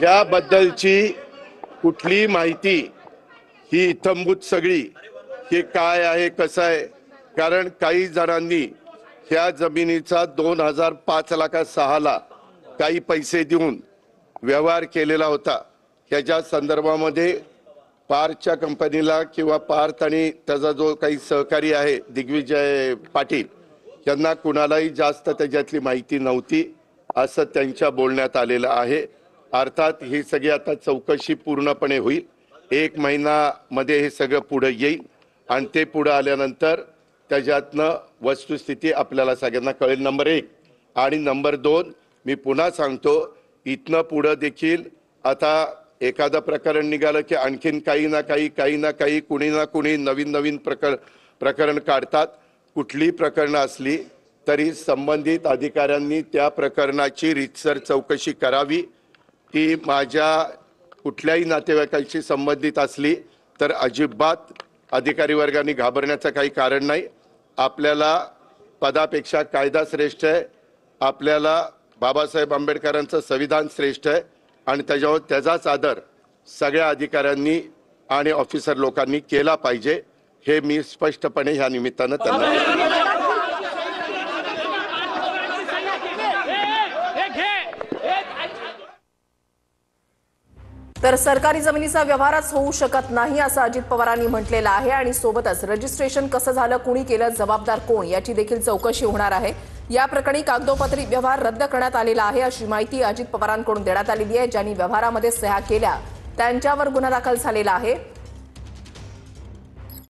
याबद्दलची कुठली माहिती ही इत्थंभूत सगळी हे काय आहे कसं आहे, कारण काही जणांनी ह्या जमिनीचा 2005-06 काही पैसे देऊन व्यवहार केलेला होता। ह्याच्या संदर्भामध्ये पार्थच्या कंपनीला किंवा पार्थ आणि त्याचा जो काही सहकारी आहे दिग्विजय पाटील यांना कुणालाही जास्त त्याच्यातली माहिती नव्हती असं त्यांच्या बोलण्यात आलेलं आहे। अर्थात ही सगळी आता चौकशी पूर्णपणे होईल, 1 महिन्यामध्ये हे सगळं पुढे येईल आणि ते पुढे आल्यानंतर त्याच्यातनं वस्तुस्थिती आपल्याला सगळ्यांना कळेल, नंबर 1। आणि नंबर 2, मी पुन्हा सांगतो, इथनं पुढे देखील आता एखादं प्रकरण निघालं की आणखीन काही ना काही कुणी ना कुणी नवीन प्रकरण काढतात। कुठली प्रकरणं असली तरी संबंधित अधिकाऱ्यांनी त्या प्रकरणाची रीतसर चौकशी करावी। ती माझ्या कुठल्याही नातेवाईकांशी संबंधित असली तर अजिबात अधिकारी वर्गाने घाबरण्याचं काही कारण नाही। आपल्याला पदापेक्षा कायदा श्रेष्ठ आहे, आपल्याला बाबासाहेब आंबेडकरांचं संविधान श्रेष्ठ आहे आणि त्याचाच आदर सगळ्या अधिकाऱ्यांनी आणि ऑफिसर लोकांनी केला पाहिजे, हे मी स्पष्टपणे ह्या निमित्तानं त्यांना तर सरकारी जमिनीचा व्यवहारच होऊ शकत नाही असं अजित पवारांनी म्हटलेलं आहे आणि सोबतच रजिस्ट्रेशन कसं झालं, कुणी केलं, जबाबदार कोण याची देखील चौकशी होणार आहे। या प्रकरणी कागदोपत्री व्यवहार रद्द करण्यात आलेला आहे अशी माहिती अजित पवारांकडून देण्यात आलेली आहे। ज्यांनी व्यवहारामध्ये सह्या केल्या त्यांच्यावर गुन्हा दाखल झालेला आहे।